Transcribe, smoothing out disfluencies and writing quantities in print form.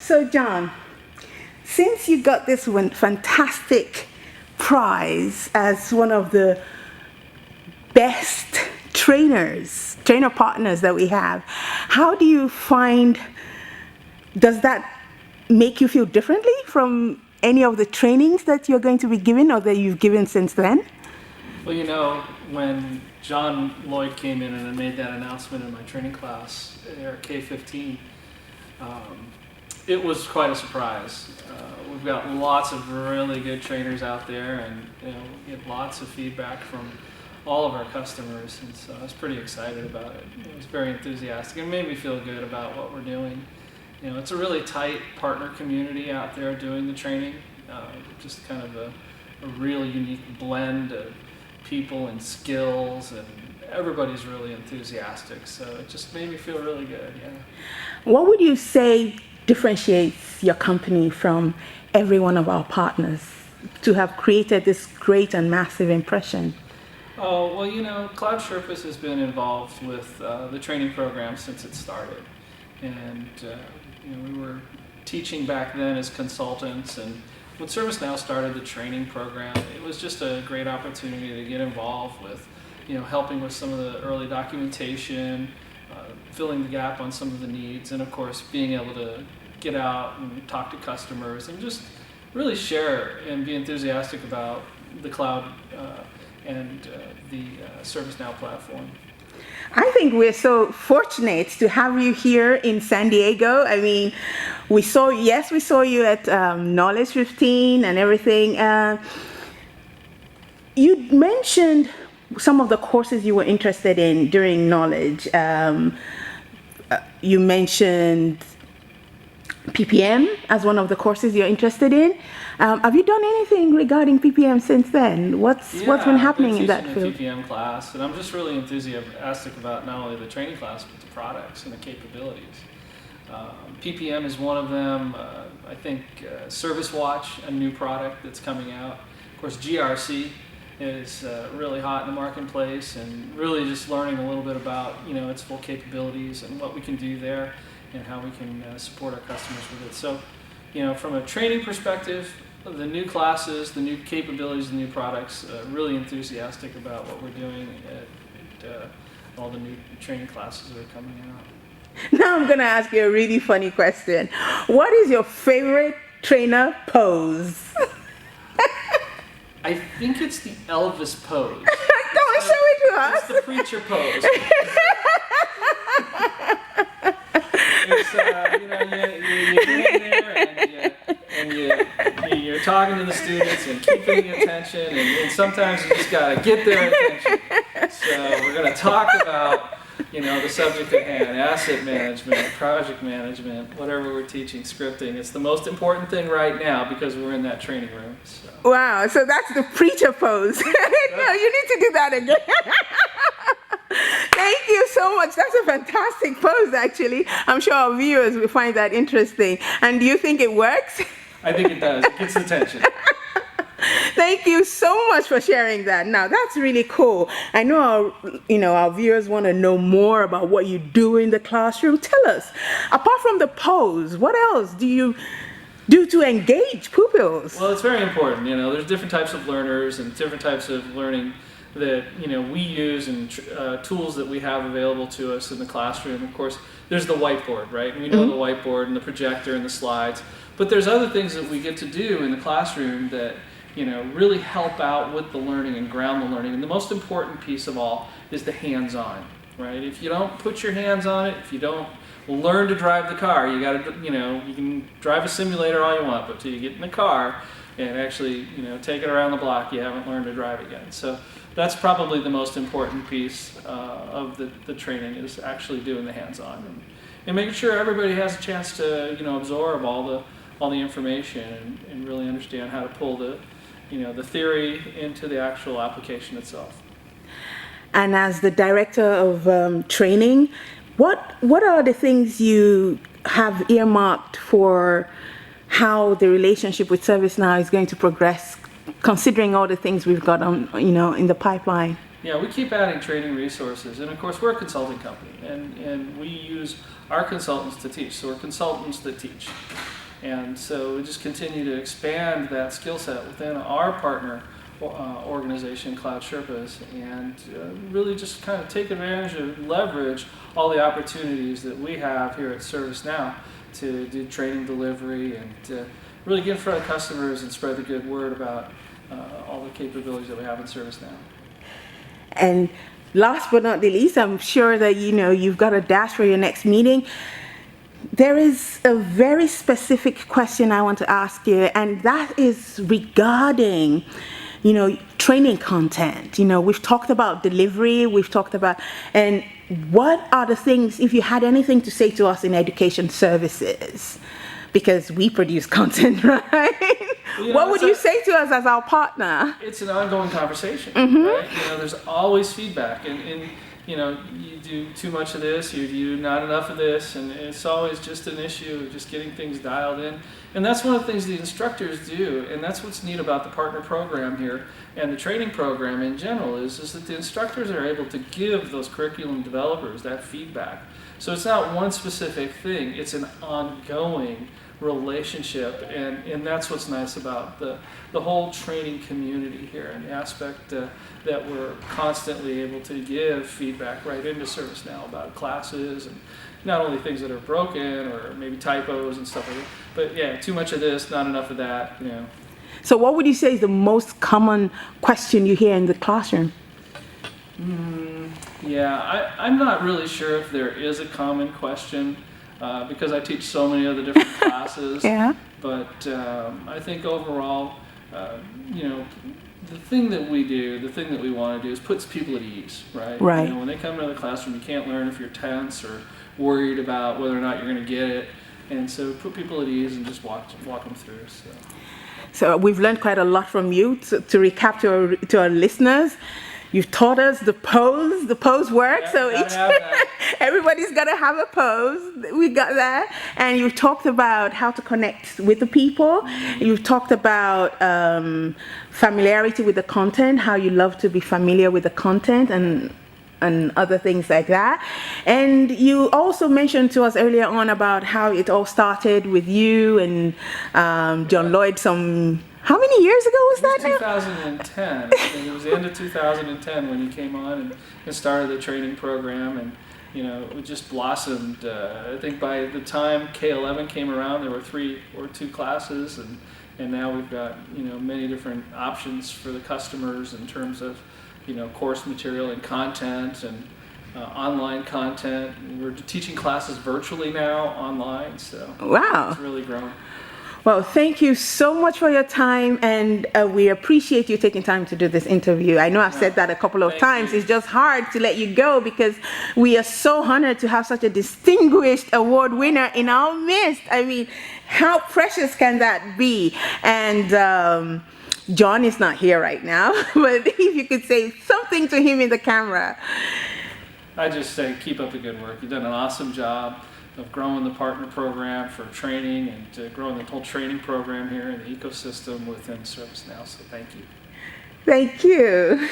So Jon, since you got this one fantastic prize as one of the best trainer partners that we have, how do you find, does that make you feel differently from any of the trainings that you're going to be giving or that you've given since then? Well, when Jon Lloyd came in and I made that announcement in my training class at K-15, it was quite a surprise. We've got lots of really good trainers out there, and we get lots of feedback from all of our customers, and so I was pretty excited about it. It was very enthusiastic. It made me feel good about what we're doing. It's a really tight partner community out there doing the training, just kind of a really unique blend of people and skills, and everybody's really enthusiastic, so it just made me feel really good. What would you say differentiates your company from every one of our partners to have created this great and massive impression? Oh, well, Cloud Sherpas has been involved with the training program since it started, and we were teaching back then as consultants, and when ServiceNow started the training program, it was just a great opportunity to get involved with, helping with some of the early documentation, filling the gap on some of the needs, and of course being able to get out and talk to customers and just really share and be enthusiastic about the cloud and the ServiceNow platform. I think we're so fortunate to have you here in San Diego. I mean, we saw you at Knowledge 15 and everything. You mentioned some of the courses you were interested in during Knowledge. You mentioned PPM as one of the courses you're interested in. Have you done anything regarding PPM since then? What's been happening in that field? I've been teaching a PPM class, and I'm just really enthusiastic about not only the training class, but the products and the capabilities. PPM is one of them. I think Service Watch, a new product that's coming out. Of course, GRC is really hot in the marketplace, and really just learning a little bit about its full capabilities and what we can do there and how we can support our customers with it. So, from a training perspective, the new classes, the new capabilities, the new products, really enthusiastic about what we're doing at all the new training classes that are coming out. Now I'm going to ask you a really funny question. What is your favorite trainer pose? I think it's the Elvis pose. Come on, show it to us. It's the preacher pose. It's, you get in there and you're talking to the students and keeping the attention, and sometimes you just got to get their attention. So we're going to talk about the subject at hand, asset management, project management, whatever we're teaching, scripting. It's the most important thing right now because we're in that training room. So. Wow, so that's the preacher pose. No, you need to do that again. Thank you so much. That's a fantastic pose, actually. I'm sure our viewers will find that interesting. And do you think it works? I think it does. It gets attention. Thank you so much for sharing that. Now, that's really cool. I know our viewers want to know more about what you do in the classroom. Tell us, apart from the pose, what else do you do to engage pupils? Well, it's very important. There's different types of learners and different types of learning that we use, and tools that we have available to us in the classroom. Of course, there's the whiteboard, right? We know the whiteboard and the projector and the slides, but there's other things that we get to do in the classroom that really help out with the learning and ground the learning. And the most important piece of all is the hands-on, right? If you don't put your hands on it, if you don't learn to drive the car, you got to, you can drive a simulator all you want, but till you get in the car and actually, take it around the block, you haven't learned to drive again. So that's probably the most important piece of the training, is actually doing the hands-on and making sure everybody has a chance to, absorb all the information and really understand how to pull the theory into the actual application itself. And as the director of training, what are the things you have earmarked for how the relationship with ServiceNow is going to progress, considering all the things we've got on, in the pipeline? Yeah, we keep adding training resources, and of course we're a consulting company, and we use our consultants to teach, so we're consultants that teach. And so we just continue to expand that skill set within our partner organization, Cloud Sherpas, and really just kind of take advantage of, leverage all the opportunities that we have here at ServiceNow to do training delivery and really get in front of customers and spread the good word about all the capabilities that we have in ServiceNow. And last but not the least, I'm sure that you've got a dash for your next meeting. There is a very specific question I want to ask you, and that is regarding training content. We've talked about delivery, we've talked about, and what are the things, if you had anything to say to us in education services, because we produce content, right? What would you say to us as our partner? It's an ongoing conversation, Mm-hmm. right? There's always feedback, and you do too much of this, you do not enough of this, and it's always just an issue of just getting things dialed in. And that's one of the things the instructors do, and that's what's neat about the partner program here and the training program in general is that the instructors are able to give those curriculum developers that feedback. So it's not one specific thing, it's an ongoing relationship, and that's what's nice about the whole training community here, and the aspect that we're constantly able to give feedback right into ServiceNow about classes, and not only things that are broken or maybe typos and stuff like that, but yeah, too much of this, not enough of that. So what would you say is the most common question you hear in the classroom? Yeah, I'm not really sure if there is a common question because I teach so many other different classes. Yeah. But I think overall, the thing that we do, the thing that we want to do is puts people at ease, right? Right. When they come into the classroom, you can't learn if you're tense or worried about whether or not you're going to get it. And so put people at ease and just walk them through. So we've learned quite a lot from you. To recap to our listeners, you've taught us the pose work. Yeah, So everybody's got to have a pose. We got that. And you've talked about how to connect with the people. You've talked about familiarity with the content, how you love to be familiar with the content and other things like that. And you also mentioned to us earlier on about how it all started with you and Jon Lloyd how many years ago was that now? 2010. And it was the end of 2010 when he came on and started the training program, and it just blossomed. I think by the time K11 came around, there were 3 or 2 classes, and now we've got many different options for the customers in terms of course material and content and online content. We're teaching classes virtually now online, so wow, it's really grown. Well, thank you so much for your time, and we appreciate you taking time to do this interview. I know I've said that a couple of times. It's just hard to let you go because we are so honored to have such a distinguished award winner in our midst. I mean, how precious can that be? And Jon is not here right now, but if you could say something to him in the camera. I just say keep up the good work. You've done an awesome job of growing the partner program for training and growing the whole training program here in the ecosystem within ServiceNow. So thank you. Thank you.